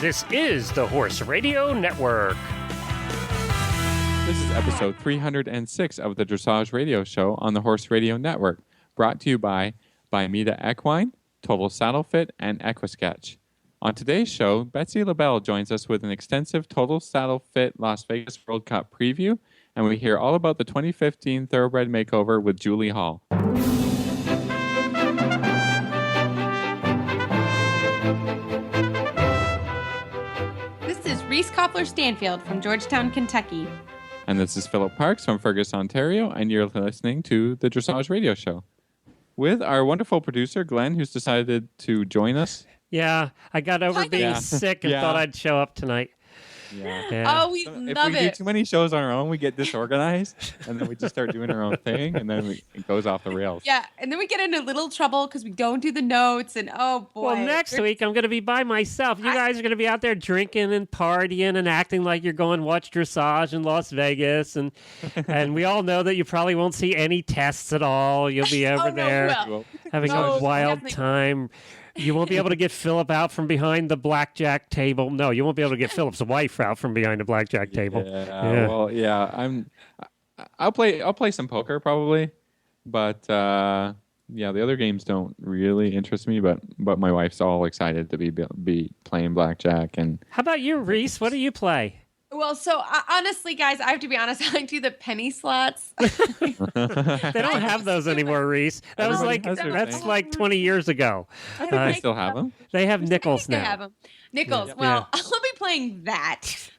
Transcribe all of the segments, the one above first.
This is the Horse Radio Network. This is episode 306 of the Dressage Radio Show on the Horse Radio Network, brought to you by Meta Equine, Total Saddle Fit, and EquiSketch. On today's show, Betsy LaBelle joins us with an extensive Total Saddle Fit Las Vegas World Cup preview, and we hear all about the 2015 Thoroughbred Makeover with Julie Hall. This is Reese Koppler-Stanfield from Georgetown, Kentucky. And this is Philip Parks from Fergus, Ontario, and you're listening to the Dressage Radio Show with our wonderful producer, Glenn, who's decided to join us. Yeah, I got over being sick and thought I'd show up tonight. Yeah. Oh, we love it. If we do too many shows on our own, we get disorganized, and then we just start doing our own thing, and then it goes off the rails. Yeah, and then we get into little trouble because we don't do the notes, and oh boy. Well, next week I'm going to be by myself. You guys are going to be out there drinking and partying and acting like you're going to watch dressage in Las Vegas, and we all know that you probably won't see any tests at all. You'll be over there having a wild time. You won't be able to get Philip out from behind the blackjack table. No, you won't be able to get Philip's wife out from behind the blackjack table. I'll play some poker probably, but the other games don't really interest me. But my wife's all excited to be playing blackjack. And how about you, Reese? What do you play? Well, so honestly, guys, I have to be honest. I like do the penny slots. They don't have those anymore, Reese. That's like 20 years ago. They still have them. They have nickels now. They have them. Nickels. Yeah. Well, I'll be playing that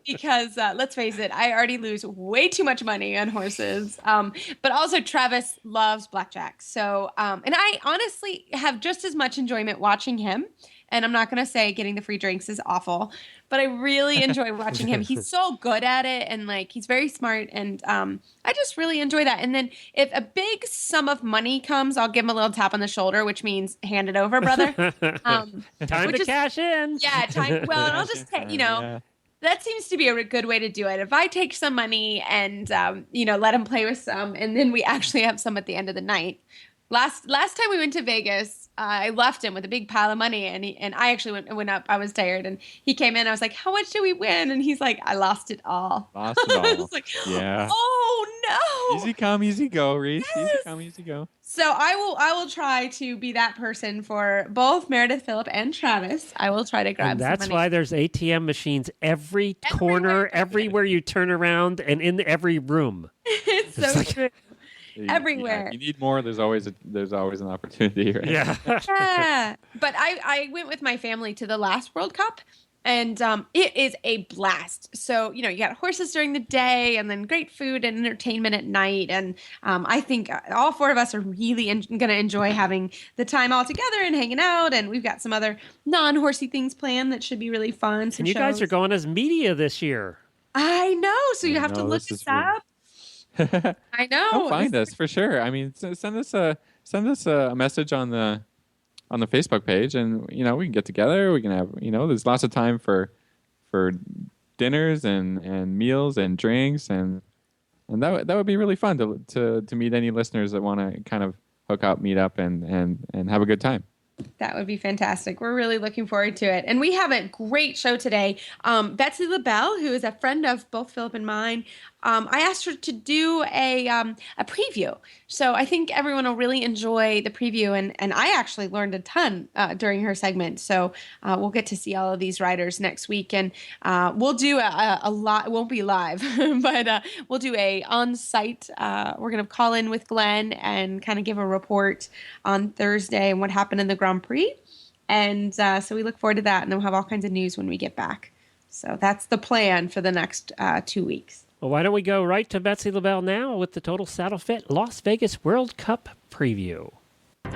because let's face it, I already lose way too much money on horses. But also, Travis loves blackjack. So, and I honestly have just as much enjoyment watching him. And I'm not going to say getting the free drinks is awful, but I really enjoy watching him. He's so good at it, and he's very smart, and I just really enjoy that. And then if a big sum of money comes, I'll give him a little tap on the shoulder, which means hand it over, brother. Time to cash in. Yeah, time. Well, and I'll just take, that seems to be a good way to do it. If I take some money and let him play with some, and then we actually have some at the end of the night. Last time we went to Vegas, I left him with a big pile of money, and I actually went up. I was tired, and he came in. I was like, "How much did we win?" And he's like, "I lost it all." Lost it all. I was like, yeah. Oh no! Easy come, easy go, Reese. Yes. Easy come, easy go. So I will try to be that person for both Meredith, Phillip, and Travis. I will try to grab. And that's some money. why there's ATM machines every corner, everywhere you turn around, and in every room. It's so true. Everywhere. Yeah, if you need more, there's always an opportunity, right? Yeah. Yeah. But I went with my family to the last World Cup, and it is a blast. So, you got horses during the day, and then great food and entertainment at night. And I think all four of us are really going to enjoy having the time all together and hanging out. And we've got some other non-horsey things planned that should be really fun. And you guys are going as media this year. I know. So you have to look us up. I know. Come find us for sure. I mean, send us a message on the Facebook page, and we can get together. We can have there's lots of time for dinners and meals and drinks, and that would be really fun to meet any listeners that want to kind of hook up, meet up, and have a good time. That would be fantastic. We're really looking forward to it. And we have a great show today. Betsy LaBelle, who is a friend of both Philip and mine, I asked her to do a preview. So I think everyone will really enjoy the preview. And I actually learned a ton during her segment. So we'll get to see all of these riders next week. And we'll do a lot. It won't be live, but we'll do a on-site. We're going to call in with Glenn and kind of give a report on Thursday and what happened in the Grand Prix. And so we look forward to that. And then we'll have all kinds of news when we get back. So that's the plan for the next 2 weeks. Well, why don't we go right to Betsy LaBelle now with the Total Saddle Fit Las Vegas World Cup preview.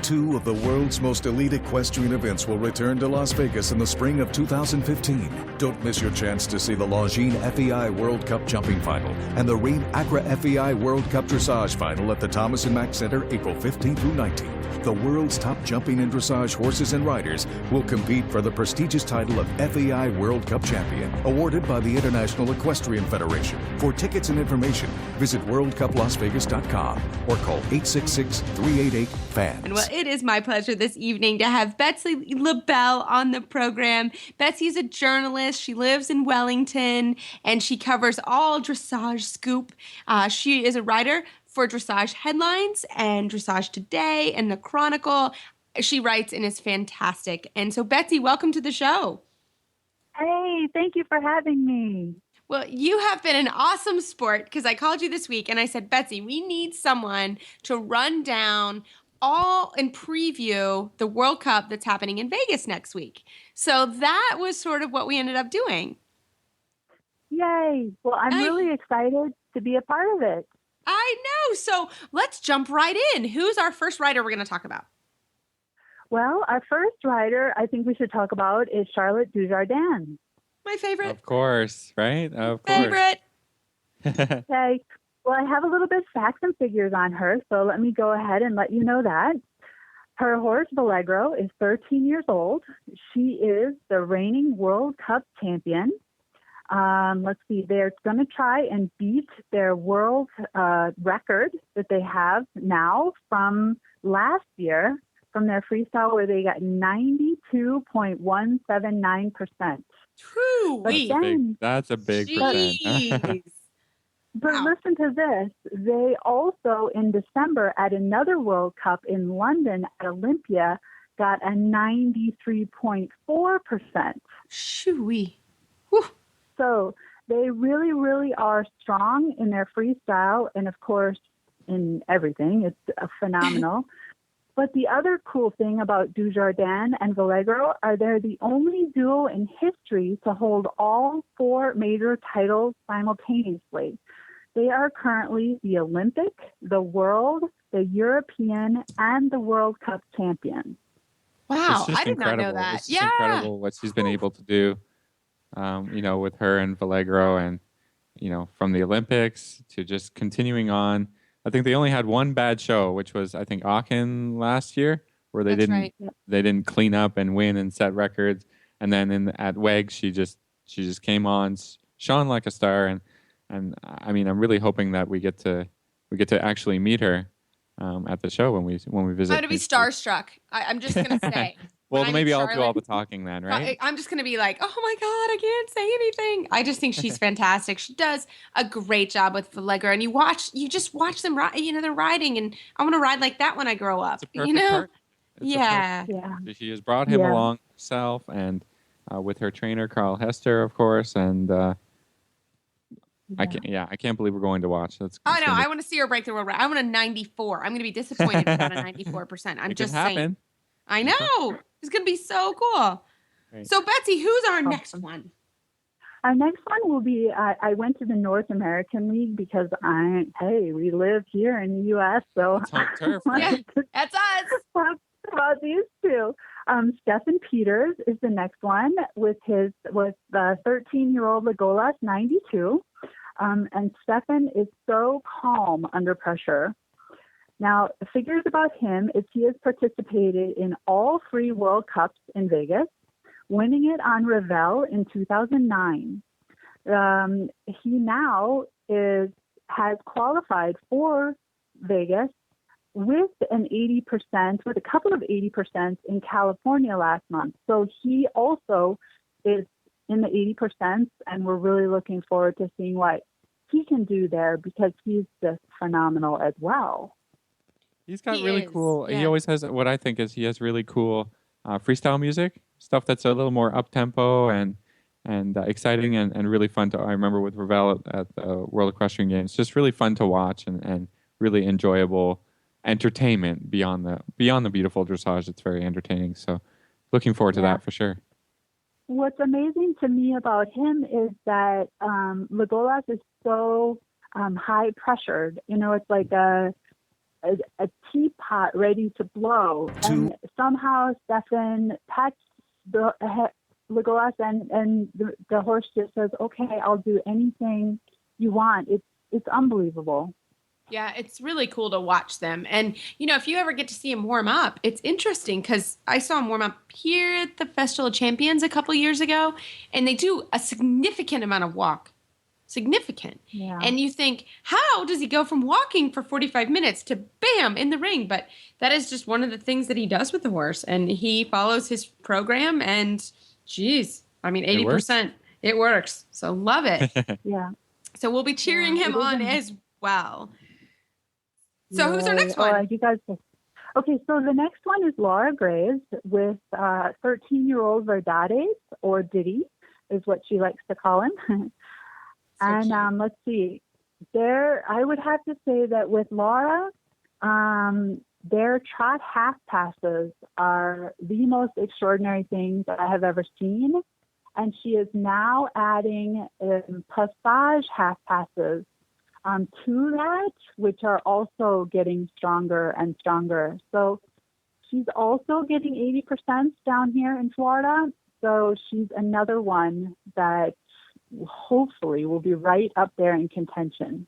Two of the world's most elite equestrian events will return to Las Vegas in the spring of 2015. Don't miss your chance to see the Longines FEI World Cup Jumping Final and the Rheem Accra FEI World Cup Dressage Final at the Thomas & Mack Center April 15th through 19th. The world's top jumping and dressage horses and riders will compete for the prestigious title of FEI World Cup Champion, awarded by the International Equestrian Federation. For tickets and information, visit worldcuplasvegas.com or call 866-388-FANS. Well, it is my pleasure this evening to have Betsy LaBelle on the program. Betsy's a journalist. She lives in Wellington, and she covers all dressage scoop. She is a writer for Dressage Headlines and Dressage Today and The Chronicle. She writes and is fantastic. And so, Betsy, welcome to the show. Hey, thank you for having me. Well, you have been an awesome sport because I called you this week and I said, Betsy, we need someone to run down all and preview the World Cup that's happening in Vegas next week. So that was sort of what we ended up doing. Yay. Well, I'm really excited to be a part of it. I know. So let's jump right in. Who's our first rider we're going to talk about? Well, our first rider I think we should talk about is Charlotte Dujardin. My favorite. Of course, right? Of course. Favorite. Okay. Well, I have a little bit of facts and figures on her, so let me go ahead and let you know that. Her horse, Valegro, is 13 years old. She is the reigning World Cup champion. Let's see, they're going to try and beat their world record that they have now from last year, from their freestyle where they got 92.179%. True. That's a big percent. But listen to this. They also, in December, at another World Cup in London at Olympia, got a 93.4%. Shoo-wee. So they really, really are strong in their freestyle and, of course, in everything. It's phenomenal. But the other cool thing about Dujardin and Valegro are they're the only duo in history to hold all 4 major titles simultaneously. They are currently the Olympic, the World, the European, and the World Cup champions. Wow, I did not know that. It's just incredible what she's been able to do, with her and Valegro, and, from the Olympics to just continuing on. I think they only had one bad show, which was, I think, Aachen last year, where they didn't clean up and win and set records. And then at WEG, she just came on, shone like a star, and I mean, I'm really hoping that we get to actually meet her at the show when we visit. I'm going to be starstruck. I'm just going to say. Well, maybe I'll do all the talking then, right? I'm just going to be like, oh my God, I can't say anything. I just think she's fantastic. She does a great job with Valegro, and you just watch them ride. They're riding, and I want to ride like that when I grow up. It's a perfect part. Yeah. She has brought him along herself, and with her trainer Carl Hester, of course, and. I can't believe we're going to watch. I know. I want to see her break the world record. I want a 94. I'm going to be disappointed without a 94%. I'm just saying. I know. It's going to be so cool. Right. So, Betsy, who's our next one? Our next one will be, I went to the North American League because we live here in the U.S., so it's home turf, right? That's us. Talk about these two. Stefan Peters is the next one with the 13-year-old Legolas 92. And Stefan is so calm under pressure. Now, the figures about him is he has participated in all 3 World Cups in Vegas, winning it on Revel in 2009. He now has qualified for Vegas with a couple of 80% in California last month. So he also is in the 80%, and we're really looking forward to seeing what he can do there because he's just phenomenal as well. He's got really cool. Yeah. He always has what I think is he has really cool freestyle music, stuff that's a little more up tempo and exciting and really fun to. I remember with Ravel at the World Equestrian Games, just really fun to watch and really enjoyable entertainment beyond the beautiful dressage. It's very entertaining. So looking forward to that for sure. What's amazing to me about him is that Legolas is so high pressured. It's like a teapot ready to blow. And somehow Stefan touched the Legolas and the horse just says, okay, I'll do anything you want. It's unbelievable. Yeah, it's really cool to watch them. And, if you ever get to see him warm up, it's interesting because I saw him warm up here at the Festival of Champions a couple years ago, and they do a significant amount of walk. significant. Yeah. And you think, how does he go from walking for 45 minutes to bam in the ring? But that is just one of the things that he does with the horse. And he follows his program and geez, I mean, 80%, it works. So love it. Yeah. So we'll be cheering him on as well. So who's our next Oh, one? you guys. Okay, so the next one is Laura Graves with 13-year-old Verdades, or Diddy, is what she likes to call him. And let's see. I would have to say that with Laura, their trot half passes are the most extraordinary things that I have ever seen. And she is now adding passage half passes to that, which are also getting stronger and stronger. So she's also getting 80% down here in Florida. So she's another one that hopefully will be right up there in contention.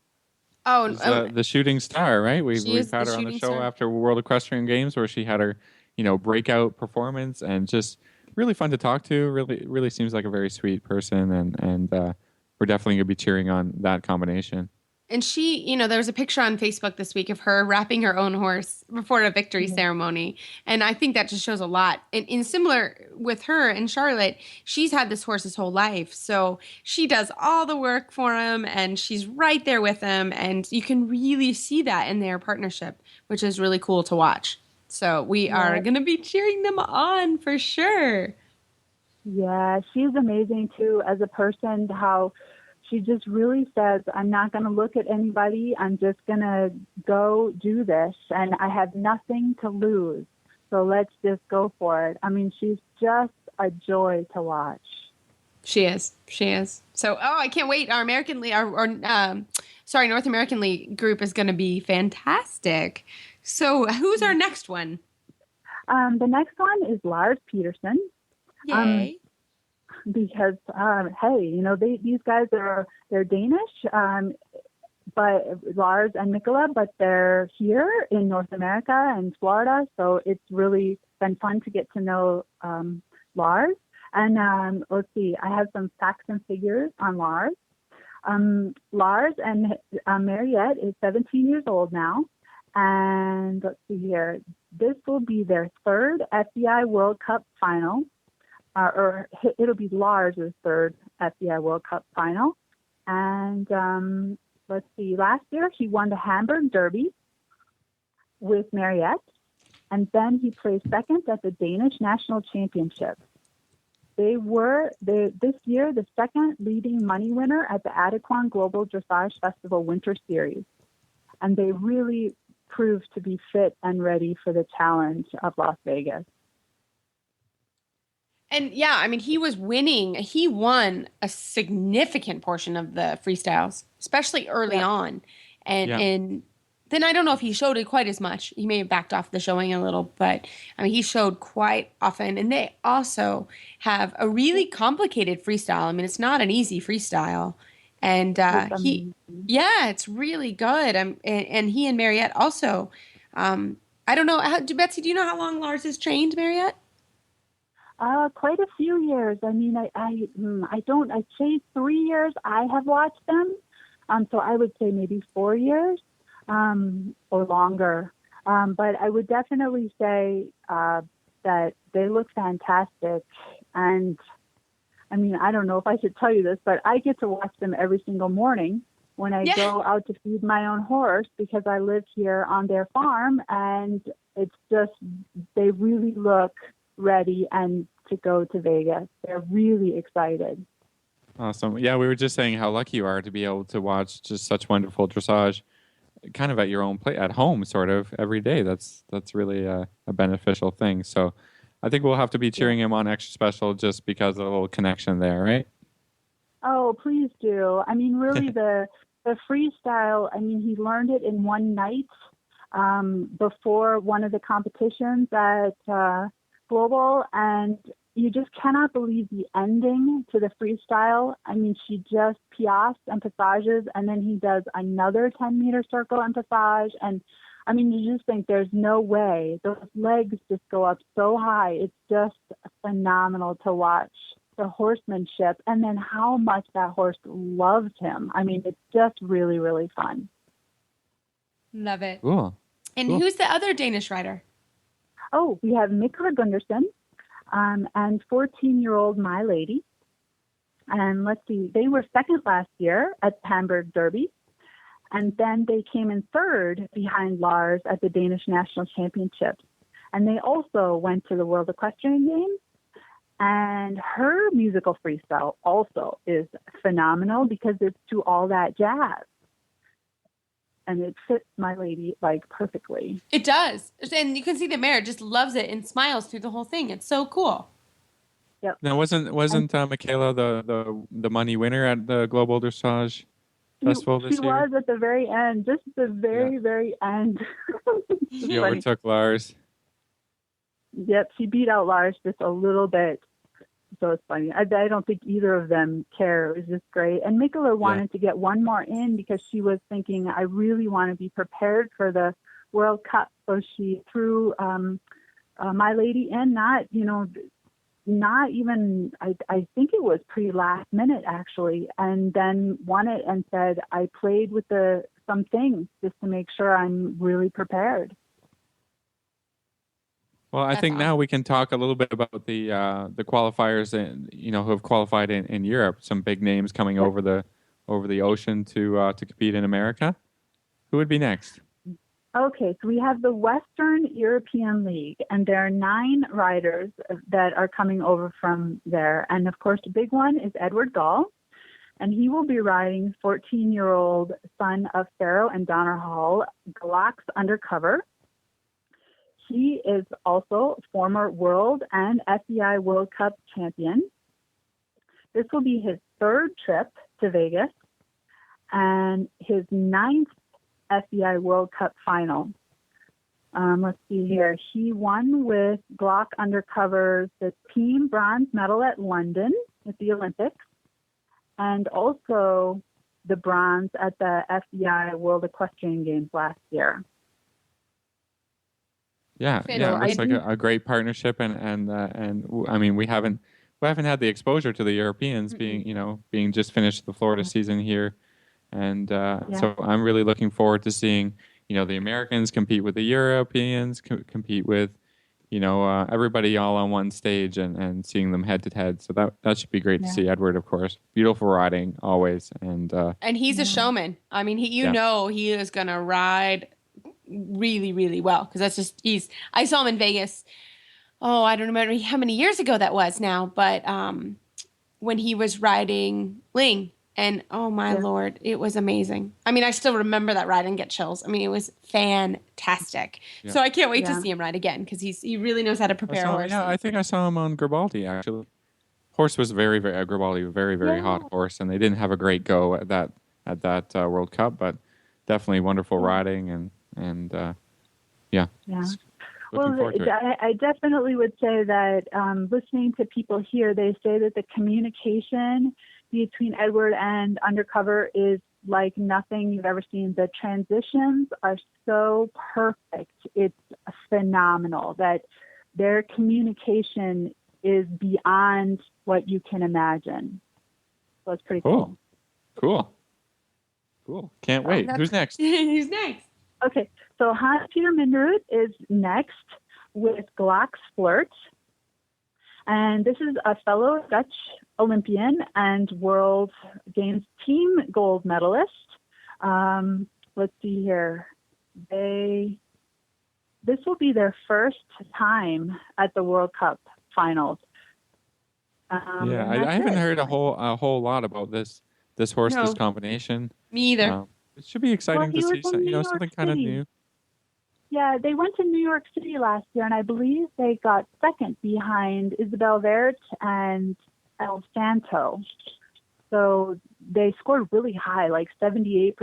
The shooting star, right? We've had her on the show after World Equestrian Games where she had her, breakout performance, and just really fun to talk to. Really seems like a very sweet person, and we're definitely going to be cheering on that combination. And she, there was a picture on Facebook this week of her wrapping her own horse before a victory ceremony. And I think that just shows a lot. And in similar with her and Charlotte, she's had this horse his whole life. So she does all the work for him and she's right there with him. And you can really see that in their partnership, which is really cool to watch. So we are going to be cheering them on for sure. Yeah, she's amazing too as a person, how she just really says, I'm not going to look at anybody. I'm just going to go do this. And I have nothing to lose. So let's just go for it. I mean, she's just a joy to watch. She is. So, I can't wait. Our North American League group is going to be fantastic. So who's our next one? The next one is Lars Peterson. Yay. Because hey, these guys they're Danish, but Lars and Nicola, but they're here in North America and Florida, so it's really been fun to get to know Lars. And let's see, I have some facts and figures on Lars. Lars and Mariette is 17 years old now, and let's see here, this will be their third FBI World Cup final. Or it'll be Lars' third FBI World Cup final. And let's see, last year he won the Hamburg Derby with Mariette, and then he placed second at the Danish National Championship. They were this year the second leading money winner at the Adequan Global Dressage Festival Winter Series. And they really proved to be fit and ready for the challenge of Las Vegas. And yeah, I mean, he was winning. He won a significant portion of the freestyles, especially early on. And then I don't know if he showed it quite as much. He may have backed off the showing a little, but I mean, he showed quite often. And they also have a really complicated freestyle. I mean, it's not an easy freestyle. And it's really good. And he and Mariette also, I don't know, Betsy, do you know how long Lars has trained Mariette? Quite a few years. I mean, I'd say 3 years I have watched them. So I would say maybe 4 years, or longer. But I would definitely say, that they look fantastic. And I mean, I don't know if I should tell you this, but I get to watch them every single morning when I go out to feed my own horse because I live here on their farm, and it's just, they really look ready and to go to Vegas. They're really excited. Awesome. Yeah, we were just saying how lucky you are to be able to watch just such wonderful dressage kind of at your own place, at home, sort of, every day. That's really a beneficial thing. So I think we'll have to be cheering him on extra special just because of a little connection there, right? Oh, please do. I mean, really, the freestyle, I mean, he learned it in one night before one of the competitions at Global, and you just cannot believe the ending to the freestyle. I mean, she just piafs and passages, and then he does another 10-meter circle and passage. And I mean, you just think there's no way. Those legs just go up so high. It's just phenomenal to watch. the horsemanship, and then how much that horse loves him. I mean, it's just really, really fun. Love it. Cool. And Cool. who's the other Danish rider? Oh, we have Mikkel Gundersen and 14-year-old My Lady. And let's see, they were second last year at the Hamburg Derby. And then they came in third behind Lars at the Danish National Championships. And they also went to the World Equestrian Games. And her musical freestyle also is phenomenal because it's to all that jazz. And it fits My Lady like perfectly. It does. And you can see the mare just loves it and smiles through the whole thing. It's so cool. Now, wasn't Michaela the money winner at the Global Dressage Festival this She year? was at the very end, just the very end. She Funny. overtook Lars. Yep, she beat out Lars just a little bit. So it's funny. I don't think either of them care. It was just great. And Mikkeler wanted to get one more in because she was thinking, I really want to be prepared for the World Cup. So she threw My Lady in, not even, I think it was pretty last minute actually, and then won it and said, I played with some things just to make sure I'm really prepared. Well, I think now we can talk a little bit about the qualifiers who have qualified in Europe. Some big names coming over the ocean to compete in America. Who would be next? Okay, so we have the Western European League, and there are 9 riders that are coming over from there. And of course, the big one is Edward Gall, and he will be riding 14-year-old son of Pharaoh and Donner Hall, Glock's Undercover. He is also former World and FEI World Cup champion. This will be his 3rd trip to Vegas and his 9th FEI World Cup final. Let's see here. He won with Glock Undercover the team bronze medal at London at the Olympics and also the bronze at the FEI World Equestrian Games last year. Yeah, it looks like a great partnership, and I mean we haven't had the exposure to the Europeans being just finished the Florida season here, and so I'm really looking forward to seeing the Americans compete with the Europeans, compete with everybody all on one stage and seeing them head to head. So that should be great to see. Edward, of course, beautiful riding always, and he's a showman. I mean, he is gonna ride really, really well because that's just I saw him in Vegas. Oh, I don't remember how many years ago that was now, but when he was riding Ling, and oh my Lord, it was amazing. I mean, I still remember that ride and get chills. I mean, it was fantastic. Yeah. So I can't wait to see him ride again because he really knows how to prepare a horse. Yeah, I think I saw him on Garibaldi actually. Horse was very, very Garibaldi, very, very hot horse, and they didn't have a great go at that World Cup, but definitely wonderful riding and Well, I definitely would say that listening to people here, they say that the communication between Edward and Undercover is like nothing you've ever seen. The transitions are so perfect. It's phenomenal that their communication is beyond what you can imagine. So it's pretty cool. Cool. Can't wait. Who's next? Who's next? Okay, so Hans-Peter Minderud is next with Glock's Flirt. And this is a fellow Dutch Olympian and World Games team gold medalist. Let's see here. This will be their first time at the World Cup finals. I haven't heard a whole lot about this horse, this combination. Me either. It should be exciting to see something kind of new. Yeah, they went to New York City last year, and I believe they got second behind Isabel Vert and El Santo. So they scored really high, like 78%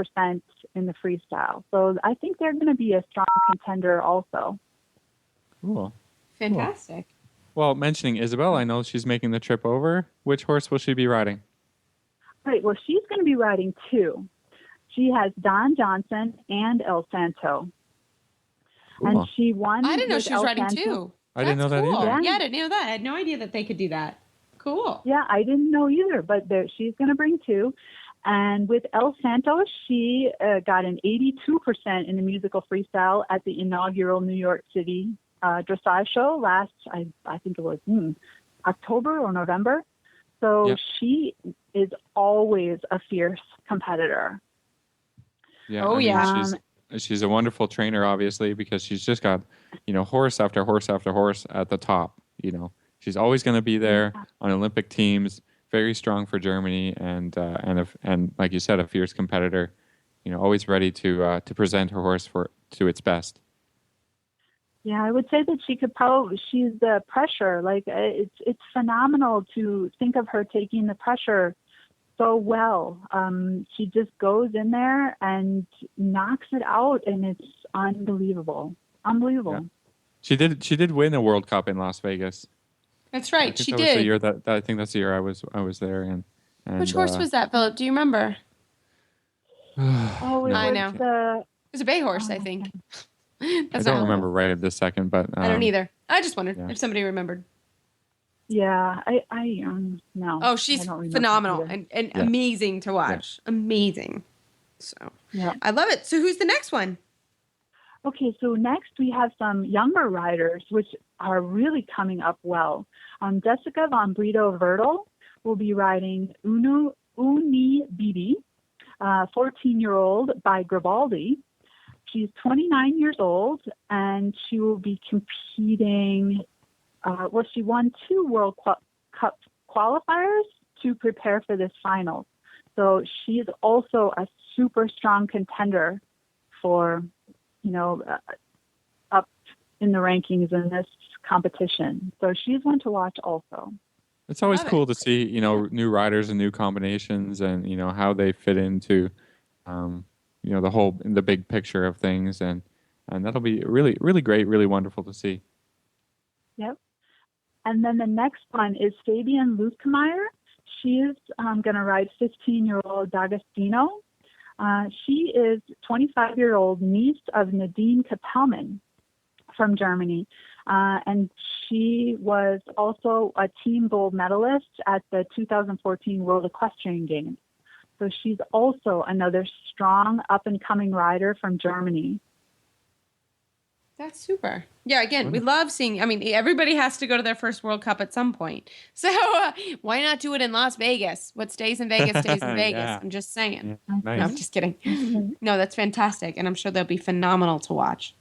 in the freestyle. So I think they're going to be a strong contender also. Cool. Fantastic. Well, mentioning Isabel, I know she's making the trip over. Which horse will she be riding? Right, well, she's going to be riding 2. She has Don Johnson and El Santo. Cool. And she won. I didn't know she was riding 2. I didn't know that cool. either. Yeah, I didn't know that. I had no idea that they could do that. Cool. Yeah, I didn't know either, but she's going to bring 2. And with El Santo, she got an 82% in the musical freestyle at the inaugural New York City dressage show last, I think it was October or November. So she is always a fierce competitor. Yeah, she's a wonderful trainer, obviously, because she's just got, horse after horse after horse at the top. She's always going to be there on Olympic teams. Very strong for Germany, and like you said, a fierce competitor. Always ready to present her horse to its best. Yeah, I would say that she's the pressure. Like it's phenomenal to think of her taking the pressure so well. She just goes in there and knocks it out, and it's unbelievable. Unbelievable. Yeah. She did win a World Cup in Las Vegas. That's right. She that did. Was the year that I think that's the year I was there. And which horse was that, Philip? Do you remember? I know. It was a bay horse, I think. I don't remember right at this second, but I don't either. I just wondered if somebody remembered. Yeah, I no. Oh, she's phenomenal and amazing to watch. Yeah. Amazing. So I love it. So who's the next one? Okay, so next we have some younger riders, which are really coming up well. Jessica von Brito-Vertel will be riding Uni Bibi, 14-year-old by Gribaldi. She's 29 years old, and she will be competing. She won 2 World Cup qualifiers to prepare for this final. So she's also a super strong contender for, up in the rankings in this competition. So she's one to watch also. It's always cool to see, new riders and new combinations and, how they fit into, the big picture of things. And that'll be really, really great, really wonderful to see. Yep. And then the next one is Fabian Luskmeyer. She is going to ride 15-year-old D'Agostino. She is 25-year-old niece of Nadine Kapellmann from Germany. And she was also a team gold medalist at the 2014 World Equestrian Games. So she's also another strong up-and-coming rider from Germany. That's super. Yeah, again, we love seeing, everybody has to go to their first World Cup at some point. So why not do it in Las Vegas? What stays in Vegas stays in Vegas. Yeah. I'm just saying. Yeah. Nice. No, I'm just kidding. No, that's fantastic. And I'm sure they'll be phenomenal to watch.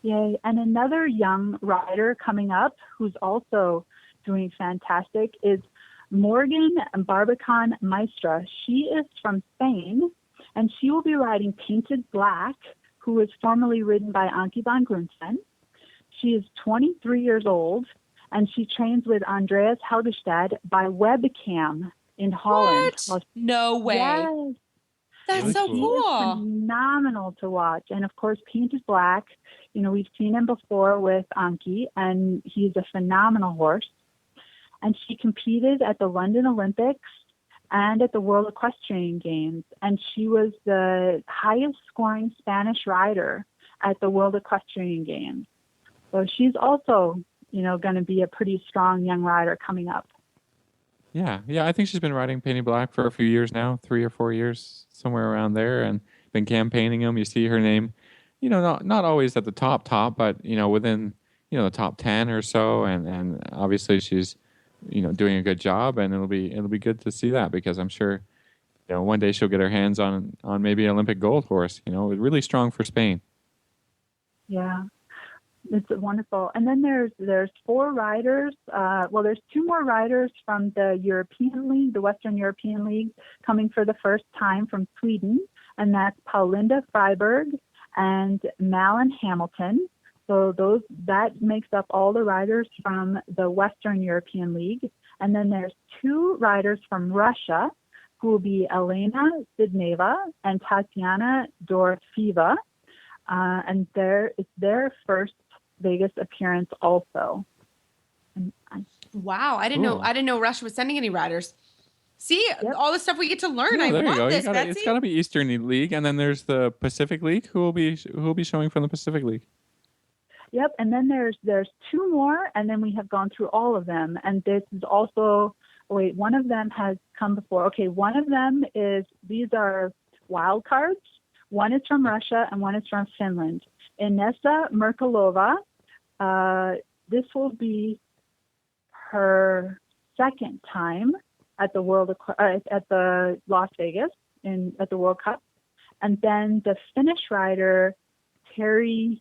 Yay. And another young rider coming up who's also doing fantastic is Morgan Barbican Maestra. She is from Spain, and she will be riding Painted Black, who was formerly ridden by Anke van Grunsven. She is 23 years old, and she trains with Andreas Helgestad by Webcam in Holland. What? No way. Yes. That's so cool. Phenomenal to watch. And of course, Painted Black, we've seen him before with Anke, and he's a phenomenal horse. And she competed at the London Olympics and at the World Equestrian Games. And she was the highest scoring Spanish rider at the World Equestrian Games. So she's also, going to be a pretty strong young rider coming up. Yeah. I think she's been riding Painted Black for a few years now, 3 or 4 years, somewhere around there, and been campaigning him. You see her name, not always at the top, but, within, the top 10 or so. And obviously she's, doing a good job, and it'll be good to see that, because I'm sure, one day she'll get her hands on maybe an Olympic gold horse. Really strong for Spain. Yeah, it's wonderful. And then there's 4 riders. There's 2 more riders from the European League, the Western European League, coming for the first time from Sweden, and that's Paulinda Freiberg and Malin Hamilton. So that makes up all the riders from the Western European League. And then there's 2 riders from Russia, who will be Elena Sidneva and Tatiana Dorofeeva. And it's their first Vegas appearance also. Wow, I didn't know Russia was sending any riders. See, all the stuff we get to learn. Yeah, I there love you go. this, Betsy. It's got to be Eastern League, and then there's the Pacific League. Who will be showing from the Pacific League? Yep, and then there's two more, and then we have gone through all of them. And this is also, wait, one of them has come before. Okay, one of them these are wild cards. One is from Russia, and one is from Finland. Inessa Merkalova, this will be her second time at the Las Vegas at the World Cup. And then the Finnish rider, Terry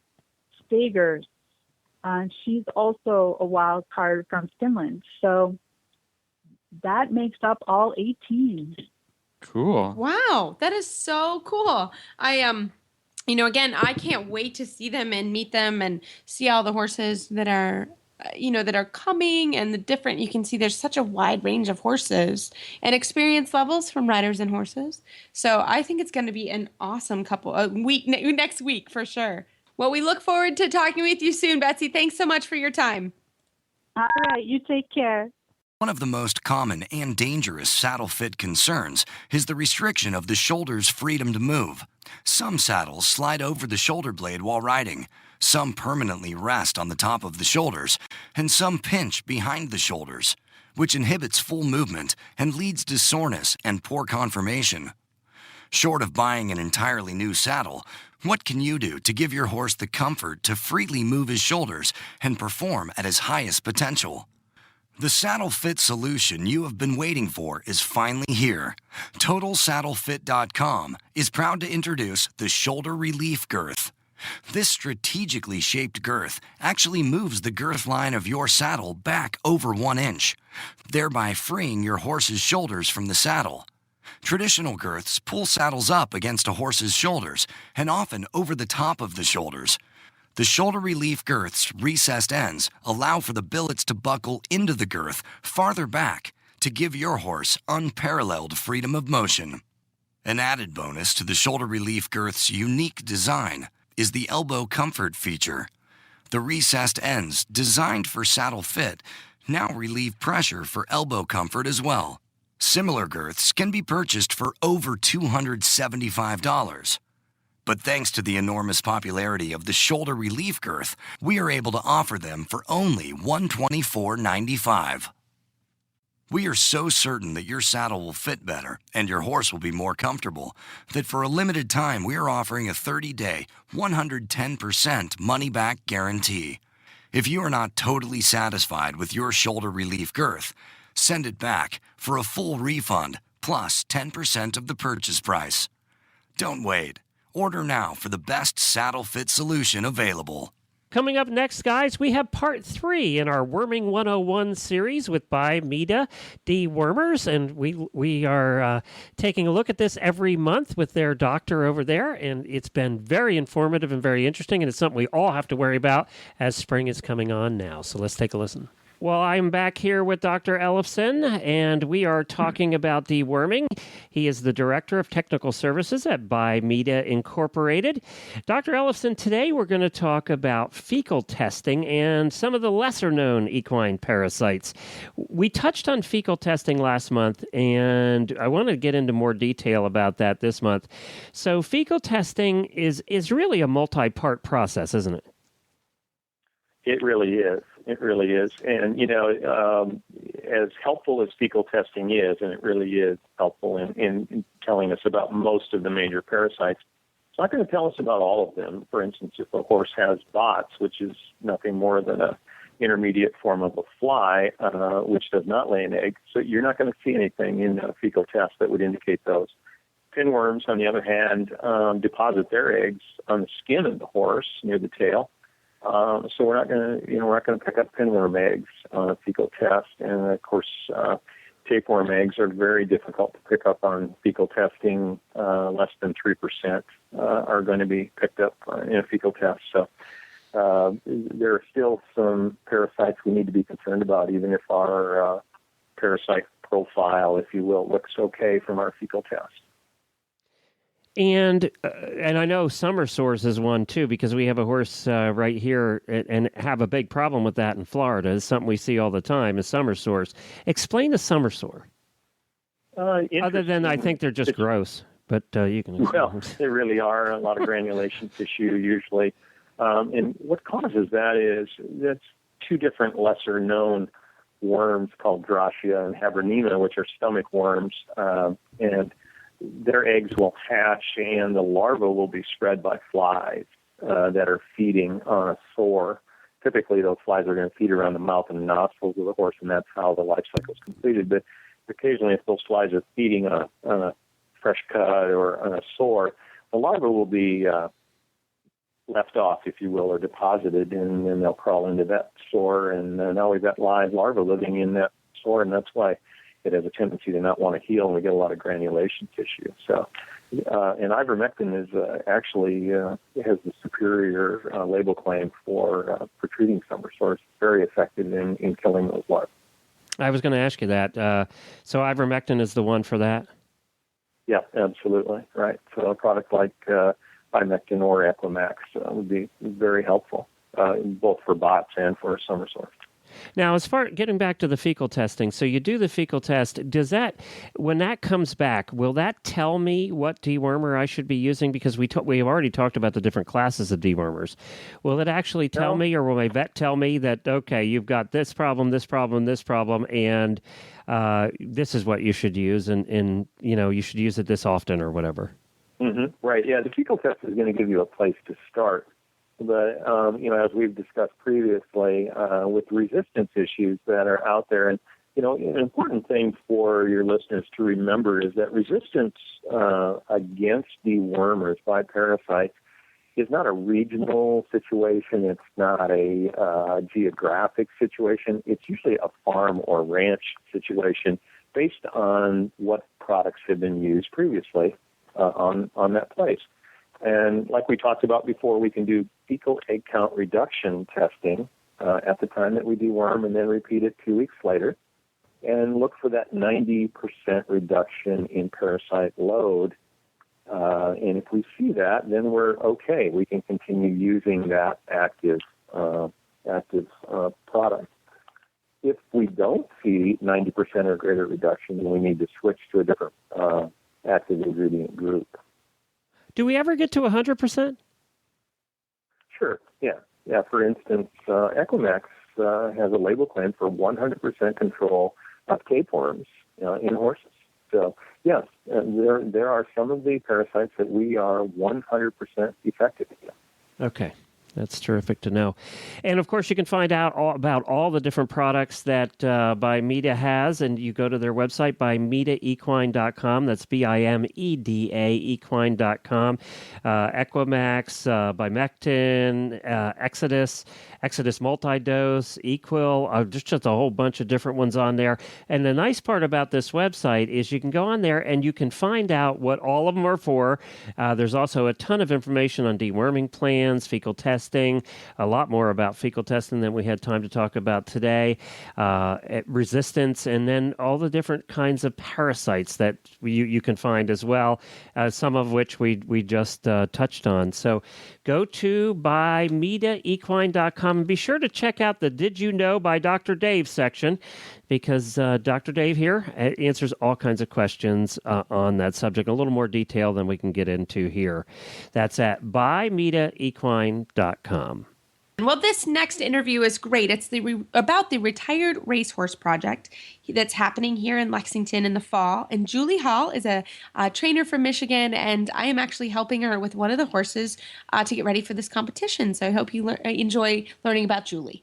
Stagers. She's also a wild card from Finland. So that makes up all 18. Cool. Wow, that is so cool. Again, I can't wait to see them and meet them and see all the horses that are that are coming, and the different, you can see there's such a wide range of horses and experience levels from riders and horses. So I think it's going to be an awesome next week for sure. Well, we look forward to talking with you soon, Betsy. Thanks so much for your time. All right, you take care. One of the most common and dangerous saddle fit concerns is the restriction of the shoulder's freedom to move. Some saddles slide over the shoulder blade while riding, some permanently rest on the top of the shoulders, and some pinch behind the shoulders, which inhibits full movement and leads to soreness and poor conformation. Short of buying an entirely new saddle, what can you do to give your horse the comfort to freely move his shoulders and perform at his highest potential? The saddle fit solution you have been waiting for is finally here. TotalSaddleFit.com is proud to introduce the Shoulder Relief Girth. This strategically shaped girth actually moves the girth line of your saddle back over 1 inch, thereby freeing your horse's shoulders from the saddle. Traditional girths pull saddles up against a horse's shoulders and often over the top of the shoulders. The Shoulder Relief Girth's recessed ends allow for the billets to buckle into the girth farther back to give your horse unparalleled freedom of motion. An added bonus to the Shoulder Relief Girth's unique design is the elbow comfort feature. The recessed ends, designed for saddle fit, now relieve pressure for elbow comfort as well. Similar girths can be purchased for over $275. But thanks to the enormous popularity of the Shoulder Relief Girth, we are able to offer them for only $124.95. We are so certain that your saddle will fit better and your horse will be more comfortable that for a limited time we are offering a 30-day, 110% money-back guarantee. If you are not totally satisfied with your Shoulder Relief Girth, send it back for a full refund plus 10% of the purchase price. Don't wait. Order now for the best saddle fit solution available. Coming up next, guys, we have part 3 in our Worming 101 series with Mida Dewormers, and we are taking a look at this every month with their doctor over there, and it's been very informative and very interesting, and it's something we all have to worry about as spring is coming on now. So let's take a listen. Well, I'm back here with Dr. Ellefson, and we are talking about deworming. He is the Director of Technical Services at Mida Incorporated. Dr. Ellefson, today we're going to talk about fecal testing and some of the lesser-known equine parasites. We touched on fecal testing last month, and I want to get into more detail about that this month. So fecal testing is really a multi-part process, isn't it? It really is. It really is. And, as helpful as fecal testing is, and it really is helpful in telling us about most of the major parasites, it's not going to tell us about all of them. For instance, if a horse has bots, which is nothing more than an intermediate form of a fly, which does not lay an egg, so you're not going to see anything in a fecal test that would indicate those. Pinworms, on the other hand, deposit their eggs on the skin of the horse near the tail. So we're not going to pick up pinworm eggs on a fecal test, and of course, tapeworm eggs are very difficult to pick up on fecal testing. Less than 3% are going to be picked up in a fecal test. So there are still some parasites we need to be concerned about, even if our parasite profile, if you will, looks okay from our fecal test. And I know summer sores is one, too, because we have a horse right here and have a big problem with that in Florida. It's something we see all the time, is summer sores. Explain the summer sore. Other than I think they're just gross, but you can explain. Well, they really are. A lot of granulation tissue usually. And what causes that is that's two different lesser-known worms called Drachia and Habernema, which are stomach worms, and their eggs will hatch, and the larvae will be spread by flies that are feeding on a sore. Typically, those flies are going to feed around the mouth and nostrils of the horse, and that's how the life cycle is completed. But occasionally, if those flies are feeding on a fresh cut or on a sore, the larvae will be left off, if you will, or deposited, and then they'll crawl into that sore. And now we've got live larvae living in that sore, and that's why it has a tendency to not want to heal, and we get a lot of granulation tissue. So, and ivermectin is actually has the superior label claim for treating summer sores. It's very effective in killing those larvae. I was going to ask you that. So ivermectin is the one for that? Yeah, absolutely. Right. So a product like ivermectin or Equimax would be very helpful, both for bots and for summer sores. Now, as far getting back to the fecal testing, so you do the fecal test. Does that, when that comes back, will that tell me what dewormer I should be using? Because we've already talked about the different classes of dewormers. Will it actually tell me, or will my vet tell me that, okay, you've got this problem, this problem, this problem, and this is what you should use, and you should use it this often or whatever? Mm-hmm. Right. Yeah, the fecal test is going to give you a place to start. But, as we've discussed previously, with resistance issues that are out there, and, an important thing for your listeners to remember is that resistance against dewormers by parasites is not a regional situation. It's not a geographic situation. It's usually a farm or ranch situation based on what products have been used previously on that place. And like we talked about before, we can do fecal egg count reduction testing at the time that we deworm, and then repeat it 2 weeks later, and look for that 90% reduction in parasite load. And if we see that, then we're okay. We can continue using that active product. If we don't see 90% or greater reduction, then we need to switch to a different active ingredient group. Do we ever get to 100%? Sure, yeah. Yeah, for instance, Equimax has a label claim for 100% control of tapeworms in horses. So, yes, there are some of the parasites that we are 100% effective against. Okay. That's terrific to know. And, of course, you can find out about all the different products that Bimeda has, and you go to their website, bimedaequine.com. That's BIMEDA, equine.com. Equimax, Bimectin, Exodus Multidose, Equil. There's just a whole bunch of different ones on there. And the nice part about this website is you can go on there and you can find out what all of them are for. There's also a ton of information on deworming plans, fecal testing, a lot more about fecal testing than we had time to talk about today, resistance, and then all the different kinds of parasites that you can find as well, some of which we just touched on. So go to bimedaequine.com and be sure to check out the Did You Know by Dr. Dave section, because Dr. Dave here answers all kinds of questions on that subject, a little more detail than we can get into here. That's at bimedaequine.com. Well, this next interview is great. It's about the Retired Racehorse Project that's happening here in Lexington in the fall. And Julie Hall is a trainer from Michigan, and I am actually helping her with one of the horses to get ready for this competition. So I hope you enjoy learning about Julie.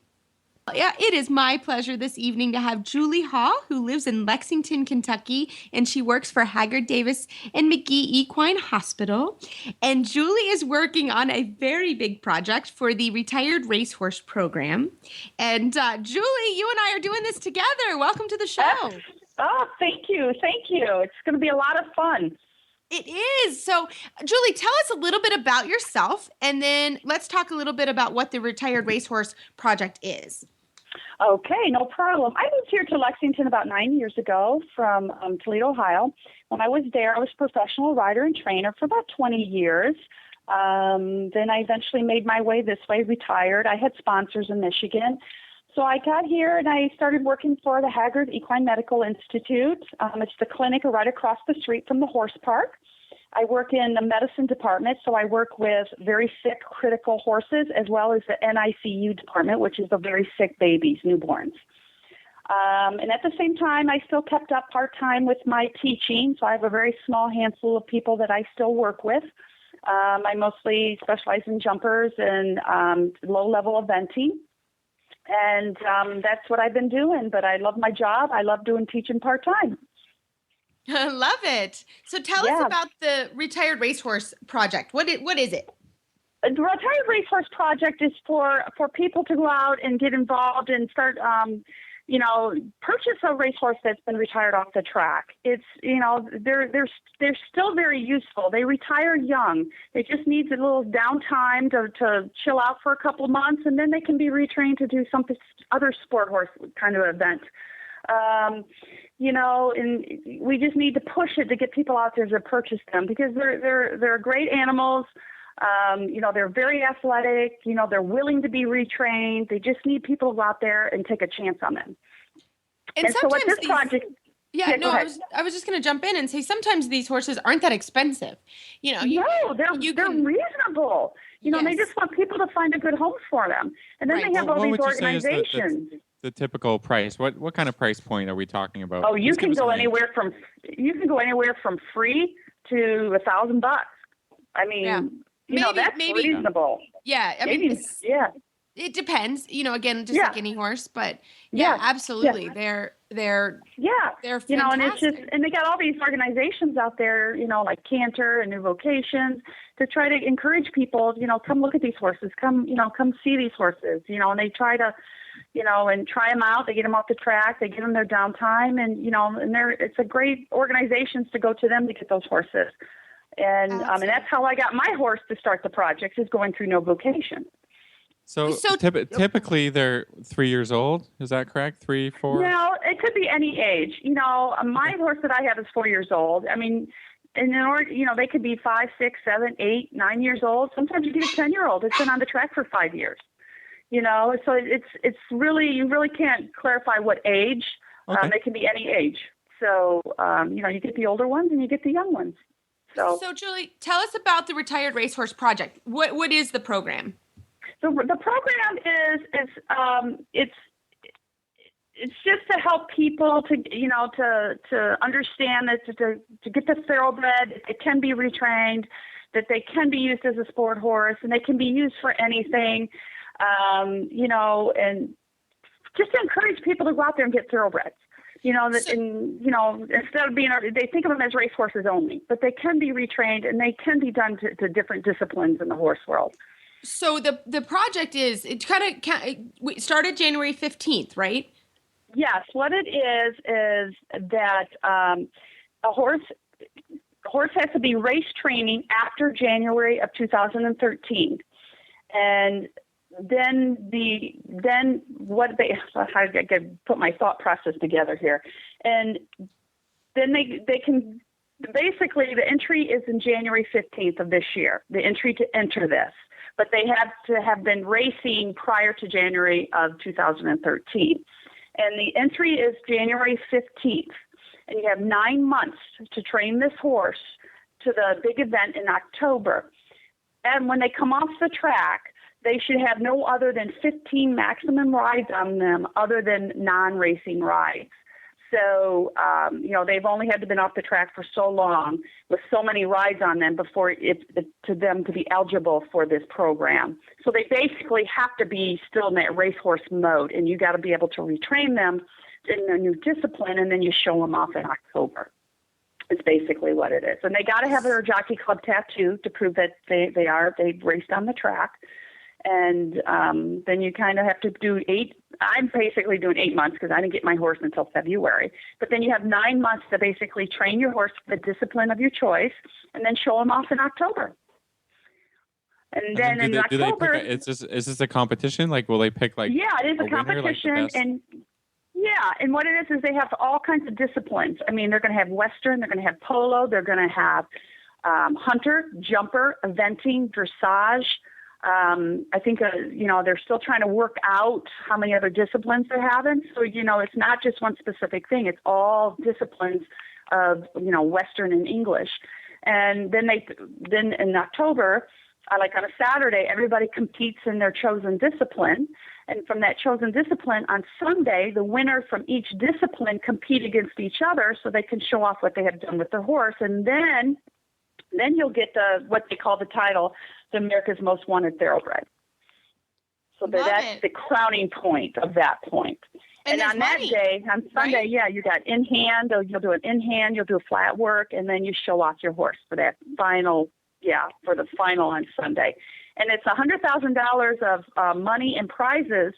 Yeah, it is my pleasure this evening to have Julie Hall, who lives in Lexington, Kentucky, and she works for Haggard, Davis, and McGee Equine Hospital. And Julie is working on a very big project for the Retired Racehorse Program. And Julie, you and I are doing this together. Welcome to the show. Oh, thank you. Thank you. It's going to be a lot of fun. It is. So, Julie, tell us a little bit about yourself, and then let's talk a little bit about what the Retired Racehorse Project is. Okay, no problem. I moved here to Lexington about 9 years ago from Toledo, Ohio. When I was there, I was a professional rider and trainer for about 20 years. Then I eventually made my way this way, retired. I had sponsors in Michigan. So I got here and I started working for the Haggard Equine Medical Institute. It's the clinic right across the street from the horse park. I work in the medicine department, so I work with very sick, critical horses, as well as the NICU department, which is the very sick babies, newborns. And at the same time, I still kept up part-time with my teaching, so I have a very small handful of people that I still work with. I mostly specialize in jumpers and low-level eventing. And that's what I've been doing, but I love my job. I love doing teaching part-time. I love it. So tell us about the Retired Racehorse Project. What is it? The Retired Racehorse Project is for people to go out and get involved and start, purchase a racehorse that's been retired off the track. It's, they're still very useful. They retire young. They just need a little downtime to chill out for a couple of months, and then they can be retrained to do some other sport horse kind of event. And we just need to push it to get people out there to purchase them because they're great animals. They're very athletic. They're willing to be retrained. They just need people to go out there and take a chance on them. And so what this project... I was just going to jump in and say sometimes these horses aren't that expensive. They're reasonable. They just want people to find a good home for them. And then they have all these organizations. The typical price. What kind of price point are we talking about? Oh, you can go anywhere from free to $1,000. I mean, that's reasonable. Yeah, I mean, it depends. Again, just like any horse, but absolutely, they're fantastic. And it's just, and they got all these organizations out there, like Canter and New Vocations, to try to encourage people, come look at these horses, come see these horses, and they try to. And try them out. They get them off the track. They give them their downtime, and it's a great organizations to go to them to get those horses. And that's how I got my horse to start the project, is going through No Vocation. So typically they're 3 years old. Is that correct? 3, 4? No, it could be any age. My horse that I have is 4 years old. I mean, and they could be 5, 6, 7, 8, 9 years old. Sometimes you get a 10-year-old. It's been on the track for 5 years. So it's really, you really can't clarify what age. Okay. It can be any age. So, you get the older ones and you get the young ones. So Julie, tell us about the Retired Racehorse Project. What is the program? So the program is it's just to help people to understand that to get the thoroughbred, it can be retrained, that they can be used as a sport horse, and they can be used for anything. And just to encourage people to go out there and get thoroughbreds, instead of being, they think of them as racehorses only, but they can be retrained and they can be done to different disciplines in the horse world. So the project it started January 15th, right? Yes. What it is that a horse has to be race training after January of 2013. And I got to put my thought process together here. And then they can, basically the entry is in January 15th of this year, the entry to enter this, but they have to have been racing prior to January of 2013. And the entry is January 15th. And you have 9 months to train this horse to the big event in October. And when they come off the track, they should have no other than 15 maximum rides on them other than non-racing rides. So, they've only had to been off the track for so long with so many rides on them before to them to be eligible for this program. So they basically have to be still in that racehorse mode, and you got to be able to retrain them in a new discipline, and then you show them off in October. It's basically what it is. And they got to have their jockey club tattoo to prove that they've raced on the track. And then you kind of have to do 8. I'm basically doing 8 months because I didn't get my horse until February. But then you have 9 months to basically train your horse for the discipline of your choice, and then show them off in October. And then in October, is this a competition? Like, will they pick it is a competition, and what it is they have all kinds of disciplines. I mean, they're going to have Western, they're going to have polo, they're going to have hunter, jumper, eventing, dressage. I think, they're still trying to work out how many other disciplines they're having. So, it's not just one specific thing. It's all disciplines of, Western and English. And then in October, like on a Saturday, everybody competes in their chosen discipline. And from that chosen discipline on Sunday, the winner from each discipline compete against each other so they can show off what they have done with their horse. And then you'll get what they call the title, the America's Most Wanted Thoroughbred. So that's the crowning point of that point. And on that day, on Sunday, you got in hand, you'll do an in hand, you'll do a flat work, and then you show off your horse for that final, for the final on Sunday. And it's $100,000 of money and prizes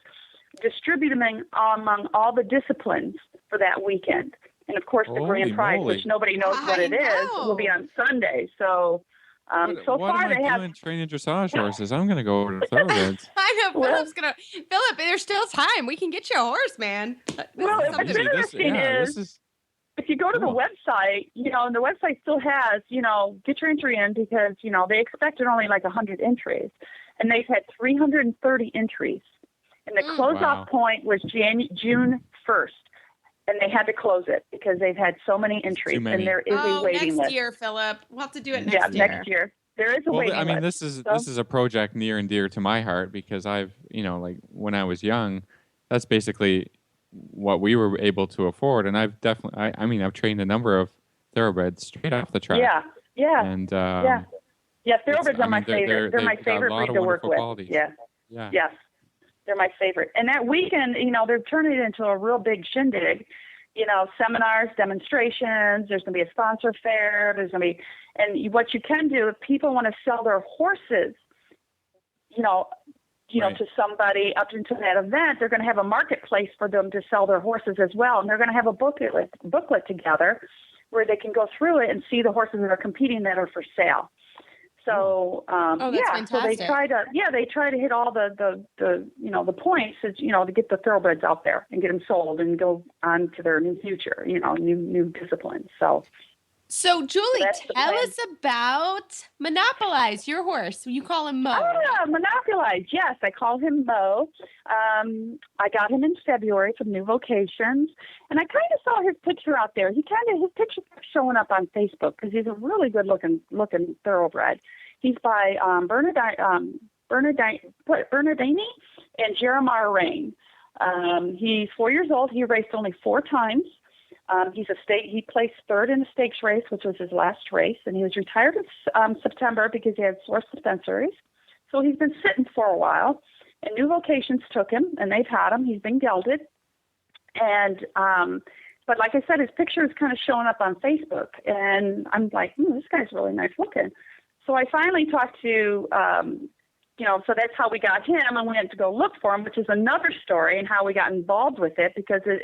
distributed among all the disciplines for that weekend. And of course, the grand prize, which nobody knows what it is, will be on Sunday. So, so far they have training dressage horses. I'm going to go over to Thoroughbreds. I know Philip. There's still time. We can get you a horse, man. What's interesting is if you go to the website, and the website still has, get your entry in because they expected only like 100 entries, and they've had 330 entries, and the close-off point was June 1st. And they had to close it because they've had so many entries, and there is a waiting list. Next year, Philip. We'll have to do it next year. Yeah, next year. There is a waiting list. I mean, this is a project near and dear to my heart because I've, like when I was young, that's basically what we were able to afford, and I've definitely, I've trained a number of thoroughbreds straight off the track. Yeah. And thoroughbreds are my favorite. They're my favorite breed to work with. Qualities. Yeah. Yes. They're my favorite. And that weekend, they're turning it into a real big shindig. Seminars, demonstrations. There's going to be a sponsor fair. There's going to be, and what you can do if people want to sell their horses, to somebody up into that event, they're going to have a marketplace for them to sell their horses as well. And they're going to have a booklet together where they can go through it and see the horses that are competing that are for sale. So, so they try to hit all the points, to get the thoroughbreds out there and get them sold and go on to their new future, new disciplines. So Julie, tell us about Monopolize, your horse. You call him Mo. Oh, yeah, Monopolize. Yes, I call him Mo. I got him in February from New Vocations, and I kind of saw his picture out there. His picture kept showing up on Facebook because he's a really good looking thoroughbred. He's by Bernardini and Jeremiah Rain. He's 4 years old. He raced only 4 times. He placed third in the stakes race, which was his last race, and he was retired in September because he had 4 suspensories. So he's been sitting for a while, and New Vocations took him, and they've had him. He's been gelded, and but like I said, his picture is kind of showing up on Facebook, and I'm like, this guy's really nice looking. So I finally talked to, so that's how we got him, and we went to go look for him, which is another story, and how we got involved with it because I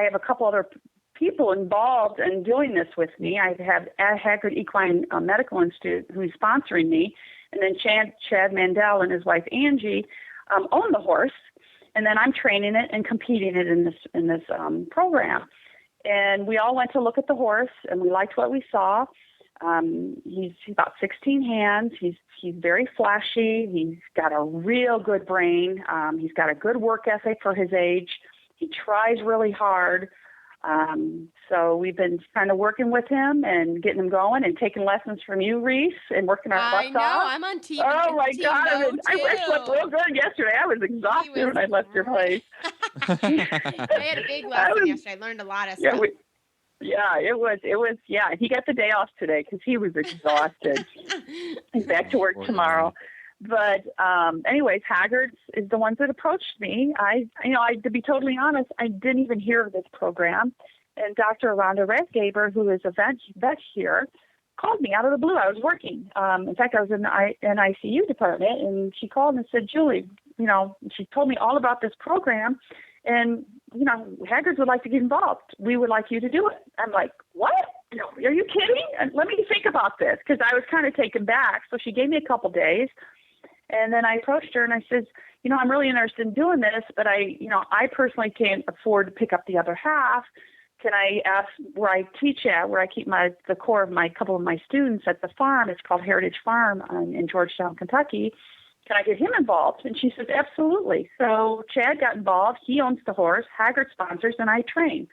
have a couple other people involved in doing this with me. I have Haggard Equine Medical Institute who's sponsoring me, and then Chad Mandel and his wife Angie own the horse, and then I'm training it and competing it in this program. And we all went to look at the horse, and we liked what we saw. He's about 16 hands. He's very flashy. He's got a real good brain. He's got a good work ethic for his age. He tries really hard. So we've been kind of working with him and getting him going and taking lessons from you, Reese, and working our butts off. I know. I'm on team. Oh, my God. I slept real good yesterday. I was exhausted when I left your place. I had a big lesson yesterday. I learned a lot of stuff. It was. He got the day off today because he was exhausted. He's back to work tomorrow. But anyways, Haggard's is the ones that approached me. To be totally honest, I didn't even hear of this program. And Dr. Rhonda Rathgaber, who is a vet here, called me out of the blue. I was working. In fact, I was in an ICU department, and she called and said, Julie, she told me all about this program, and, Haggard's would like to get involved. We would like you to do it. I'm like, what? Are you kidding? And let me think about this, because I was kind of taken back. So she gave me a couple days. And then I approached her and I said, I'm really interested in doing this, but I personally can't afford to pick up the other half. Can I ask where I teach at, where I keep the core of couple of my students at the farm? It's called Heritage Farm in Georgetown, Kentucky. Can I get him involved? And she said, absolutely. So Chad got involved. He owns the horse, Haggard sponsors, and I train.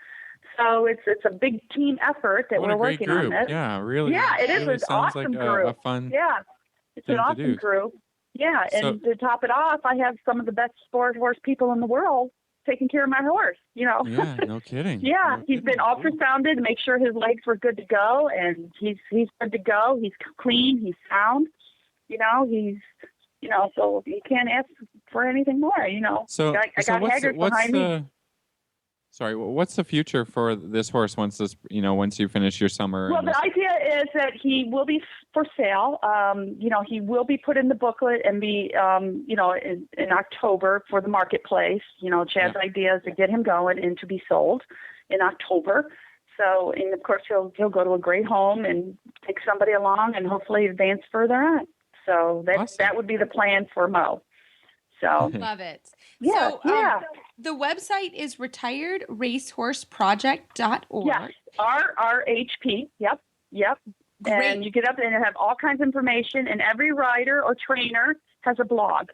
So it's a big team effort that What we're a great working on group. this. Yeah, really. Yeah, it is really an sounds awesome like group. a fun Yeah, it's thing an to do. awesome group. Yeah, So- and to top it off, I have some of the best sport horse people in the world taking care of my horse, Yeah, no kidding. Yeah, No he's been kidding. ultrasounded to make sure his legs were good to go, and he's good to go. He's clean. He's sound. He's so you can't ask for anything more. So, I got Haggard behind me. Sorry, what's the future for this horse once you finish your summer? Well, and the idea is that he will be for sale. He will be put in the booklet and be, in October for the marketplace. Chad's idea is to get him going and to be sold in October. So, and of course, he'll go to a great home and take somebody along and hopefully advance further on. So that would be the plan for Mo. So Love it. Yeah, So, yeah. The website is retiredracehorseproject.org. Yes, RRHP. Yep. Great. And you get up and have all kinds of information, and every rider or trainer has a blog.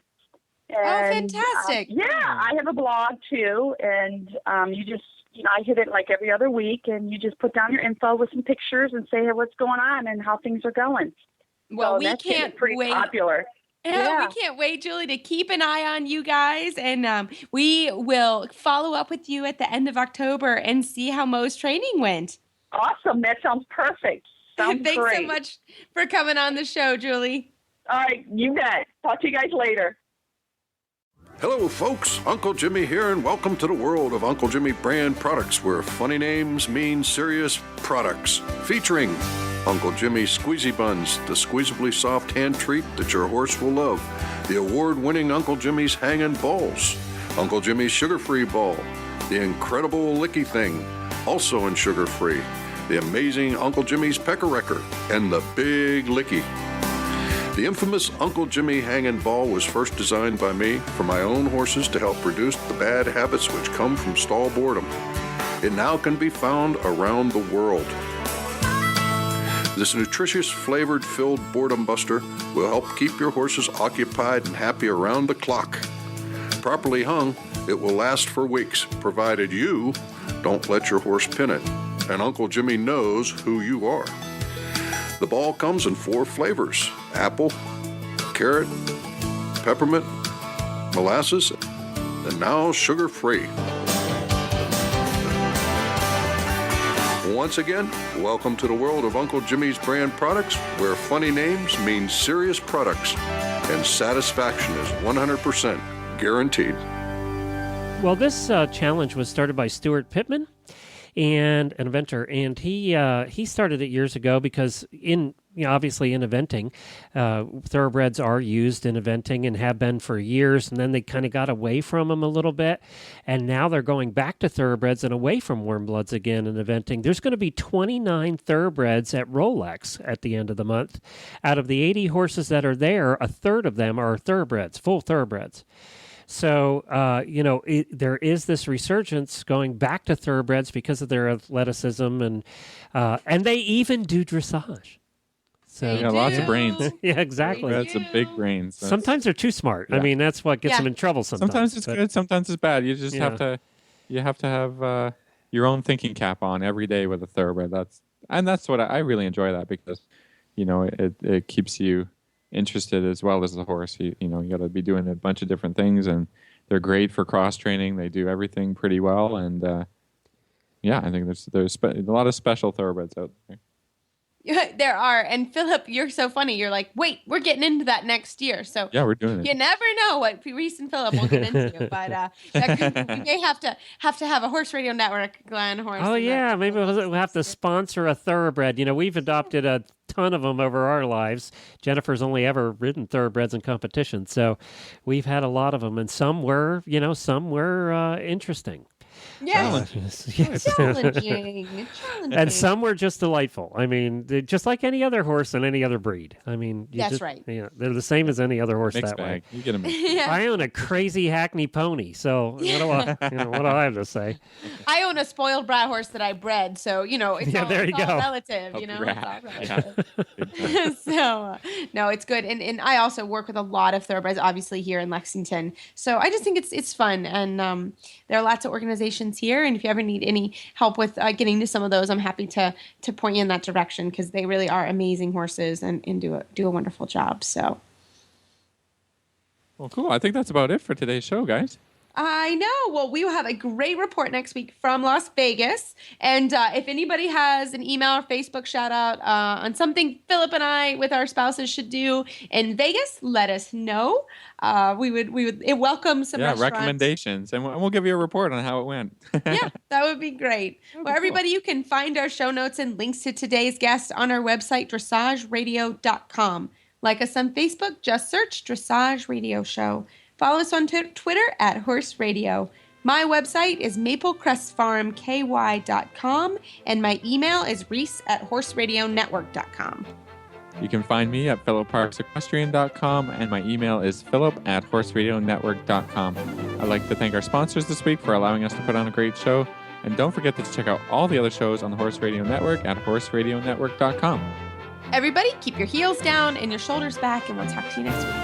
And, fantastic. I have a blog too, and you just, I hit it like every other week, and you just put down your info with some pictures and say what's going on and how things are going. Well, So we that's getting can't pretty wait. popular. Yeah, we can't wait, Julie, to keep an eye on you guys. And we will follow up with you at the end of October and see how Mo's training went. Awesome. That sounds perfect. Sounds Thanks great. so much for coming on the show, Julie. All right, you bet. Talk to you guys later. Hello, folks. Uncle Jimmy here, and welcome to the world of Uncle Jimmy brand products, where funny names mean serious products. Featuring Uncle Jimmy's Squeezy Buns, the squeezably soft hand treat that your horse will love. The award-winning Uncle Jimmy's Hangin' Balls. Uncle Jimmy's Sugar-Free Ball. The incredible Licky Thing, also in sugar-free. The amazing Uncle Jimmy's Pecker-Wrecker. And the Big Licky. The infamous Uncle Jimmy Hangin' Ball was first designed by me for my own horses to help reduce the bad habits which come from stall boredom. It now can be found around the world. This nutritious, flavored, filled boredom buster will help keep your horses occupied and happy around the clock. Properly hung, it will last for weeks, provided you don't let your horse pin it. And Uncle Jimmy knows who you are. The ball comes in 4 flavors: apple, carrot, peppermint, molasses, and now sugar-free. Once again, welcome to the world of Uncle Jimmy's brand products, where funny names mean serious products, and satisfaction is 100% guaranteed. Well, this challenge was started by Stuart Pittman, and an inventor, and he started it years ago because obviously in eventing, thoroughbreds are used in eventing and have been for years, and then they kind of got away from them a little bit, and now they're going back to thoroughbreds and away from warm bloods again in eventing. There's going to be 29 thoroughbreds at Rolex at the end of the month. Out of the 80 horses that are there, a third of them are thoroughbreds, full thoroughbreds. So, there is this resurgence going back to thoroughbreds because of their athleticism, and they even do dressage. So They lots of do. brains. yeah, exactly. They That's a big brains. That's- Sometimes they're too smart. I Yeah. mean, that's what gets Yeah. them in trouble sometimes. Sometimes it's good, sometimes it's bad. You just Yeah. have to have your own thinking cap on every day with a thoroughbred. That's what I really enjoy that, because it keeps you interested as well as the horse. You got to be doing a bunch of different things, and they're great for cross training. They do everything pretty well, and I think there's a lot of special thoroughbreds out there. There are. And Philip, you're so funny. You're like, wait, we're getting into that next year. So Yeah, we're doing you it. never know what Reese and Philip will get into. But we may have to have a Horse Radio Network Glen horse. Oh in yeah, that. maybe we'll have to sponsor a thoroughbred. We've adopted a ton of them over our lives. Jennifer's only ever ridden thoroughbreds in competition, so we've had a lot of them, and some were interesting. Yes. Yes. Challenging. And some were just delightful. I mean, just like any other horse and any other breed. I mean, That's right. Yeah, they're the same as any other horse Mixed that bag. way. You get them. Yeah. I own a crazy Hackney pony, so what do I have to say? I own a spoiled brat horse that I bred, so it's Yeah, all, there you it's all go. relative. A It's all brat. relative. So no, it's good, and I also work with a lot of thoroughbreds, obviously here in Lexington. So I just think it's fun, and there are lots of organizations organizations here. And if you ever need any help with getting to some of those, I'm happy to point you in that direction because they really are amazing horses and do a wonderful job. So. Well, cool. I think that's about it for today's show, guys. I know. Well, we will have a great report next week from Las Vegas. And if anybody has an email or Facebook shout out on something Philip and I with our spouses should do in Vegas, let us know. We would welcome some restaurants. Recommendations. And we'll give you a report on how it went. Yeah, that would be great. Well, everybody, you can find our show notes and links to today's guest on our website, dressageradio.com. Like us on Facebook, just search Dressage Radio Show. Follow us on Twitter at Horse Radio. My website is maplecrestfarmky.com, and my email is reese@horseradionetwork.com. You can find me at philipparksequestrian.com, and my email is philip@horseradionetwork.com. I'd like to thank our sponsors this week for allowing us to put on a great show. And don't forget to check out all the other shows on the Horse Radio Network at horseradionetwork.com. Everybody, keep your heels down and your shoulders back, and we'll talk to you next week.